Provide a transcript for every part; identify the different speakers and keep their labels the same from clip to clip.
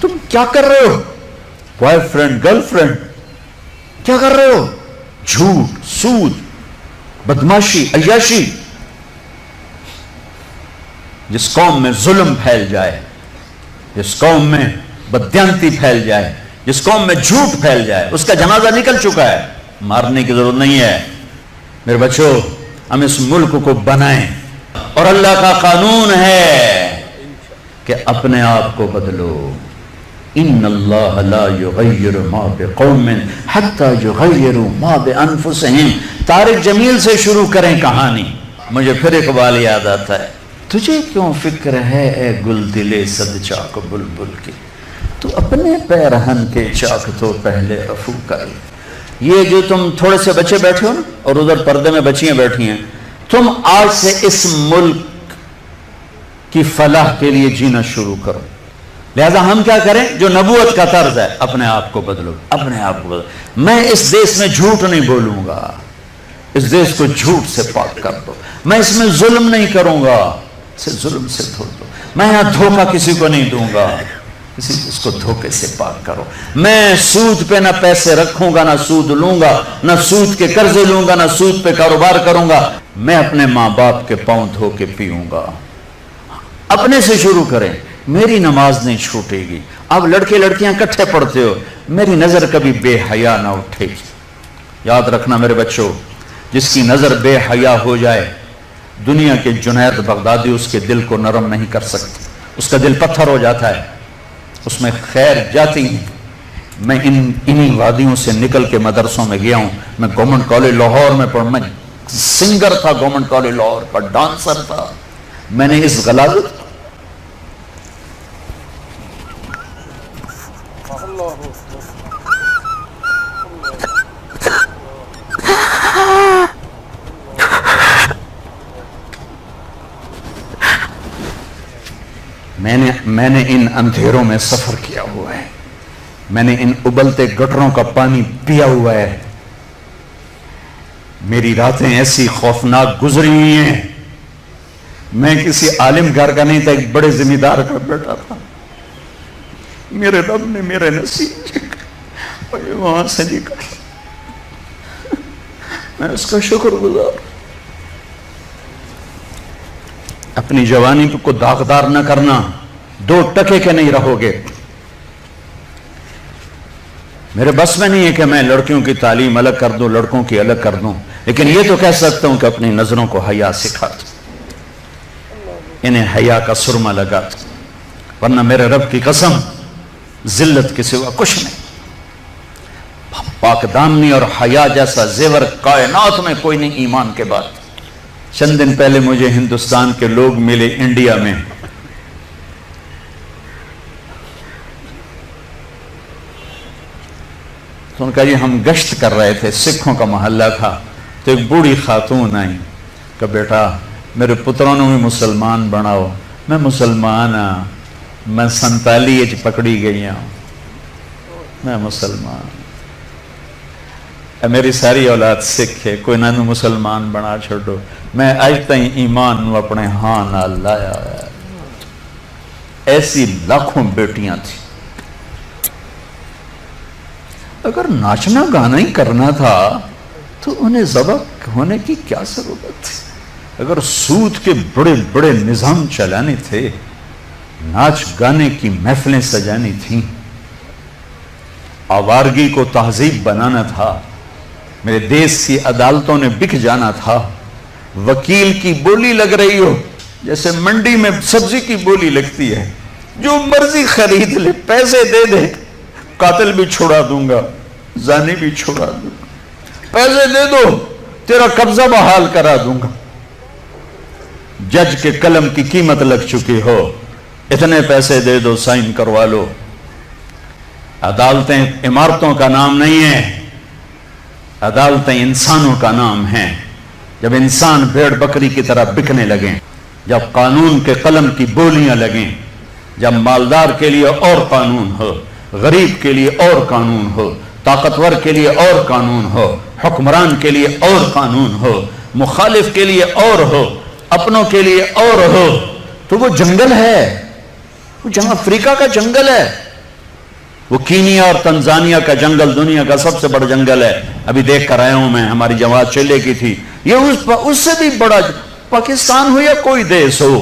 Speaker 1: تم کیا کر رہے ہو؟ بوائے فرینڈ گرل فرینڈ کیا کر رہے ہو؟ جھوٹ، سود، بدماشی، عیاشی. جس قوم میں ظلم پھیل جائے، جس قوم میں بددیانتی پھیل جائے، جس قوم میں جھوٹ پھیل جائے، اس کا جنازہ نکل چکا ہے، مارنے کی ضرورت نہیں ہے. میرے بچوں، ہم اس ملک کو بنائیں، اور اللہ کا قانون ہے کہ اپنے آپ کو بدلو. ان اللہ لا یغیر ما بقوم حتی یغیروا ما بانفسہم. طارق جمیل سے شروع کریں کہانی. مجھے پھر اقبال یاد آتا ہے. تجھے کیوں فکر ہے اے گل دلے صد چاک بلبل کی، تو اپنے پیرہن کے چاک تو پہلے رفو کر. یہ جو تم تھوڑے سے بچے بیٹھے ہو نا، اور ادھر پردے میں بچیاں بیٹھی ہیں، تم آج سے اس ملک کی فلاح کے لیے جینا شروع کرو. لہذا ہم کیا کریں؟ جو نبوت کا طرز ہے، اپنے آپ کو بدلو، اپنے آپ کو بدلو. میں اس دیش میں جھوٹ نہیں بولوں گا، اس دیش کو جھوٹ سے پاک کر دو. میں اس میں ظلم نہیں کروں گا، اسے ظلم سے دھو دو. میں یہاں دھوکہ کسی کو نہیں دوں گا، اس کو دھوکے سے پاک کرو. میں سود پہ نہ پیسے رکھوں گا، نہ سود لوں گا، نہ سود کے قرضے لوں گا، نہ سود پہ کاروبار کروں گا. میں اپنے ماں باپ کے پاؤں دھو کے پیوں گا. اپنے سے شروع کریں. میری نماز نہیں چھوٹے گی. اب لڑکے لڑکیاں کٹھے پڑھتے ہو، میری نظر کبھی بے حیا نہ اٹھے گی. یاد رکھنا میرے بچوں، جس کی نظر بے حیا ہو جائے، دنیا کے جنید بغدادی اس کے دل کو نرم نہیں کر سکتے. اس کا دل پتھر ہو جاتا ہے، اس میں خیر جاتی ہے. میں انہی وادیوں سے نکل کے مدرسوں میں گیا ہوں. میں گورنمنٹ کالج لاہور میں پڑھا، میں سنگر تھا گورنمنٹ کالج لاہور کا، ڈانسر تھا. میں نے اس غلاظت میں نے ان اندھیروں میں سفر کیا ہوا ہے. میں نے ان ابلتے گٹروں کا پانی پیا ہوا ہے. میری راتیں ایسی خوفناک گزری ہوئی ہیں. میں کسی عالم گھر کا نہیں تھا، ایک بڑے ذمہ دار کا بیٹا تھا. میرے رب نے میرے نصیب وہاں سے نکالا. میں اس کا شکر گزار. اپنی جوانی کو داغدار نہ کرنا، 2 ٹکے کے نہیں رہو گے. میرے بس میں نہیں ہے کہ میں لڑکیوں کی تعلیم الگ کر دوں، لڑکوں کی الگ کر دوں، لیکن یہ تو کہہ سکتا ہوں کہ اپنی نظروں کو حیا سکھا دوں، انہیں حیا کا سرما لگا دوں. ورنہ میرے رب کی قسم، ذلت کے سوا کچھ نہیں. پاک دامنی اور حیا جیسا زیور کائنات میں کوئی نہیں ایمان کے بعد. چند دن پہلے مجھے ہندوستان کے لوگ ملے انڈیا میں. تو ان کا جی ہم گشت کر رہے تھے، سکھوں کا محلہ تھا. تو ایک بوڑھی خاتون آئی کہ بیٹا میرے پتروں نے بھی مسلمان بناؤ. میں مسلمان ہاں، میں 47 پکڑی گئی ہوں، میں مسلمان. میری ساری اولاد سکھ ہے، کوئی نہ مسلمان بنا چھوڑو. میں آج تائیں ایمان اپنے ہاں نہ لایا. ایسی لاکھوں بیٹیاں تھیں. اگر ناچنا گانا ہی کرنا تھا تو انہیں ذبح ہونے کی کیا ضرورت تھی؟ اگر سود کے بڑے بڑے نظام چلانے تھے، ناچ گانے کی محفلیں سجانی تھیں، آوارگی کو تہذیب بنانا تھا، میرے دیش کی عدالتوں نے بک جانا تھا. وکیل کی بولی لگ رہی ہو جیسے منڈی میں سبزی کی بولی لگتی ہے، جو مرضی خرید لے، پیسے دے دے، قاتل بھی چھوڑا دوں گا، زانی بھی چھوڑا دوں گا، پیسے دے دو تیرا قبضہ بحال کرا دوں گا. جج کے قلم کی قیمت لگ چکی ہو، اتنے پیسے دے دو، سائن کروا لو. عدالتیں عمارتوں کا نام نہیں ہیں، عدالتیں انسانوں کا نام ہیں. جب انسان بھیڑ بکری کی طرح بکنے لگیں، جب قانون کے قلم کی بولیاں لگیں، جب مالدار کے لیے اور قانون ہو، غریب کے لیے اور قانون ہو، طاقتور کے لیے اور قانون ہو، حکمران کے لیے اور قانون ہو، مخالف کے لیے اور ہو، اپنوں کے لیے اور ہو، تو وہ جنگل ہے، وہ جہاں افریقہ کا جنگل ہے. وہ کینیا اور تنزانیہ کا جنگل دنیا کا سب سے بڑا جنگل ہے، ابھی دیکھ کر آیا ہوں میں، ہماری جماعت چلے کی تھی، یہ اس سے بھی بڑا پاکستان ہو یا کوئی دیش ہو،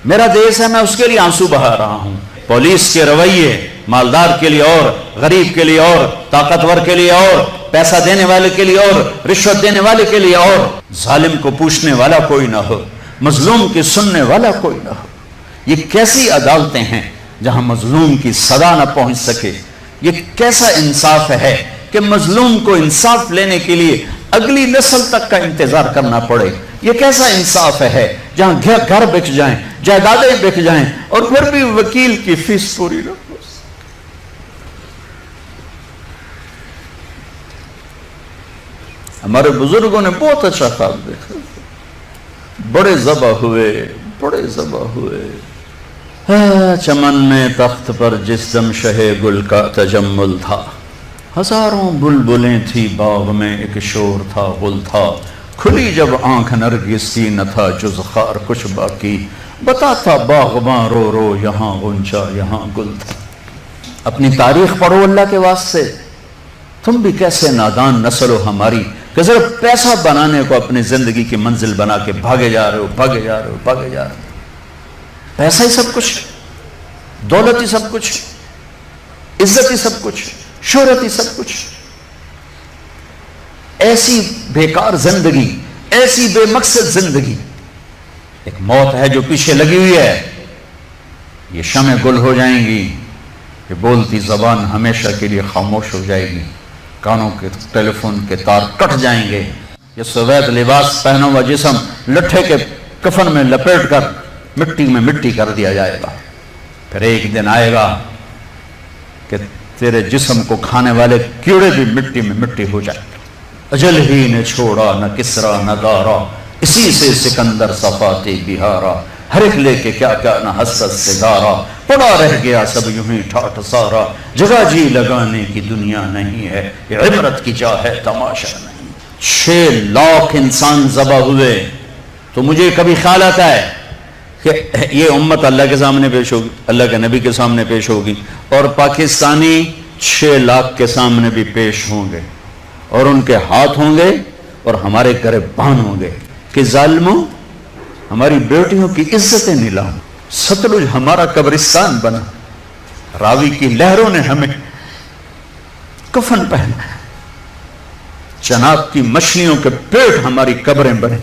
Speaker 1: میرا دیش ہے، میں اس کے لیے آنسو بہا رہا ہوں۔ پولیس کے رویے مالدار کے لیے اور، غریب کے لیے اور، طاقتور کے لیے اور، پیسہ دینے والے کے لیے اور، رشوت دینے والے کے لیے اور، ظالم کو پوچھنے والا کوئی نہ ہو، مظلوم کی سننے والا کوئی نہ ہو۔ یہ کیسی عدالتیں ہیں جہاں مظلوم کی صدا نہ پہنچ سکے؟ یہ کیسا انصاف ہے کہ مظلوم کو انصاف لینے کے لیے اگلی نسل تک کا انتظار کرنا پڑے؟ یہ کیسا انصاف ہے جہاں گھر بک جائیں، جائیدادیں بک جائیں اور پھر بھی وکیل کی فیس پوری نہ ہو؟ ہمارے بزرگوں نے بہت اچھا خواب دیکھا، بڑے ذبح ہوئے، بڑے ذبح ہوئے، چمن میں تخت پر جس دم شہ گل کا تجمل تھا، ہزاروں بلبلیں تھی باغ میں، ایک شور تھا غل تھا، کھلی جب آنکھ نرگس کی نہ تھا جز خار کچھ باقی، بتاتا باغباں رو رو یہاں غنچہ یہاں گل تھا۔ اپنی تاریخ پڑھو اللہ کے واسطے، تم بھی کیسے نادان نسل ہو ہماری کہ صرف پیسہ بنانے کو اپنی زندگی کی منزل بنا کے بھاگے جا رہے ہو، بھاگے جا رہے ہو، بھاگے جا رہے ہو۔ پیسہ ہی سب کچھ، دولت ہی سب کچھ، عزت ہی سب کچھ، شہرت ہی سب کچھ۔ ایسی بیکار زندگی، ایسی بے مقصد زندگی۔ ایک موت ہے جو پیچھے لگی ہوئی ہے، یہ شمع گل ہو جائیں گی، یہ بولتی زبان ہمیشہ کے لیے خاموش ہو جائے گی، کانوں کے ٹیلی فون کے تار کٹ جائیں گے، یہ سوید لباس پہنا ہوا جسم لٹھے کے کفن میں لپیٹ کر مٹی میں مٹی کر دیا جائے گا۔ پھر ایک دن آئے گا کہ تیرے جسم کو کھانے والے کیڑے بھی مٹی میں مٹی ہو جائیں گے۔ اجل ہی نے چھوڑا نہ کسرا نہ دارا، اسی سے سکندر صفاتی بہارا، ہر ایک لے کے کیا کیا نہ حسرت سے گارا، پڑا رہ گیا سب یوں ہی ٹھاٹ سارا، جگہ جی لگانے کی دنیا نہیں ہے، یہ عبرت کی جا ہے تماشا نہیں۔ 6 لاکھ انسان ذبح ہوئے، تو مجھے کبھی خیال آتا ہے کہ یہ امت اللہ کے سامنے پیش ہوگی، اللہ کے نبی کے سامنے پیش ہوگی، اور پاکستانی 6 لاکھ کے سامنے بھی پیش ہوں گے، اور ان کے ہاتھ ہوں گے اور ہمارے گریبان ہوں گے کہ ظالموں ہماری بیٹیوں کی عزتیں نیلاؤ، ستلج ہمارا قبرستان بنا، راوی کی لہروں نے ہمیں کفن پہنا، چناب کی مچھلیوں کے پیٹ ہماری قبریں بنے،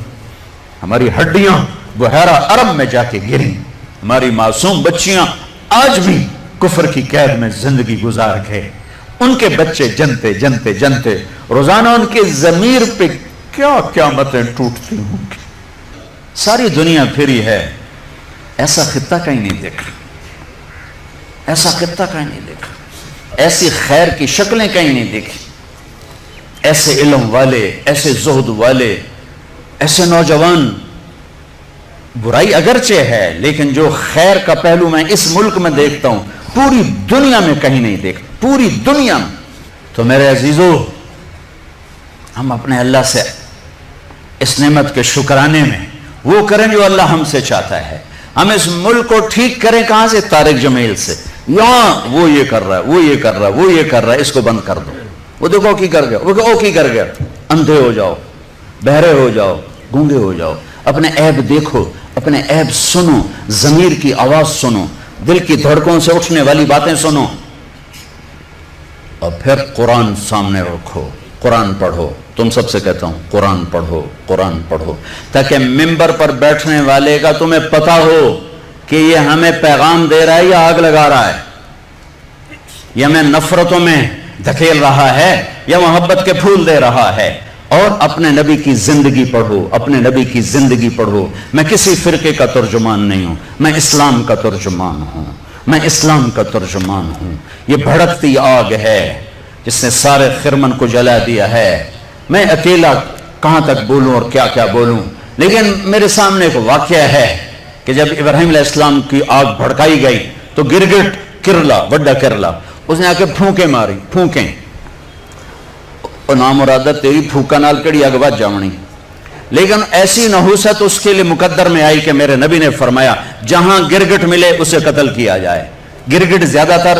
Speaker 1: ہماری ہڈیاں بحیرہ عرب میں جا کے گریں، ہماری معصوم بچیاں آج بھی کفر کی قید میں زندگی گزار گئے، ان کے بچے جنتے جنتے جنتے روزانہ ان کے ضمیر پہ کیا قیامتیں ٹوٹتی ہوں گی۔ ساری دنیا پھری ہے، ایسا خطہ کہیں نہیں دیکھا، ایسا خطہ کہیں نہیں دیکھا، ایسی خیر کی شکلیں کہیں نہیں دیکھی، ایسے علم والے، ایسے زہد والے، ایسے نوجوان۔ برائی اگرچہ ہے لیکن جو خیر کا پہلو میں اس ملک میں دیکھتا ہوں پوری دنیا میں کہیں نہیں دیکھتا، پوری دنیا میں۔ تو میرے عزیزو، ہم اپنے اللہ سے اس نعمت کے شکرانے میں وہ کریں جو اللہ ہم سے چاہتا ہے۔ ہم اس ملک کو ٹھیک کریں کہاں سے؟ طارق جمیل سے۔ یہاں وہ یہ کر رہا ہے، وہ یہ کر رہا ہے، وہ یہ کر رہا ہے، اس کو بند کر دو۔ وہ دیکھو کی کر گیا، وہ کی کر گیا۔ اندھے ہو جاؤ، بہرے ہو جاؤ، گونگے ہو جاؤ، اپنے عیب دیکھو، اپنے عیب سنو، ضمیر کی آواز سنو، دل کی دھڑکوں سے اٹھنے والی باتیں سنو، اور پھر قرآن سامنے رکھو، قرآن پڑھو۔ تم سب سے کہتا ہوں قرآن پڑھو، قرآن پڑھو، تاکہ ممبر پر بیٹھنے والے کا تمہیں پتا ہو کہ یہ ہمیں پیغام دے رہا ہے یا آگ لگا رہا ہے، یہ ہمیں نفرتوں میں دھکیل رہا ہے یا محبت کے پھول دے رہا ہے۔ اور اپنے نبی کی زندگی پڑھو، اپنے نبی کی زندگی پڑھو۔ میں کسی فرقے کا ترجمان نہیں ہوں، میں اسلام کا ترجمان ہوں، میں اسلام کا ترجمان ہوں۔ یہ بھڑکتی آگ ہے جس نے سارے خرمن کو جلا دیا ہے۔ میں اکیلا کہاں تک بولوں اور کیا کیا بولوں، لیکن میرے سامنے ایک واقعہ ہے کہ جب ابراہیم علیہ السلام کی آگ بھڑکائی گئی تو گرگٹ کرلا، وڈا کرلا، اس نے آ کے پھونکیں ماری، پھونکیں، اور نامرادہ تیری پھوکا نال کڑی اگ بات جاونی۔ لیکن ایسی نحوست اس کے لیے مقدر میں آئی کہ میرے نبی نے فرمایا جہاں گرگٹ ملے اسے قتل کیا جائے۔ گرگٹ زیادہ تر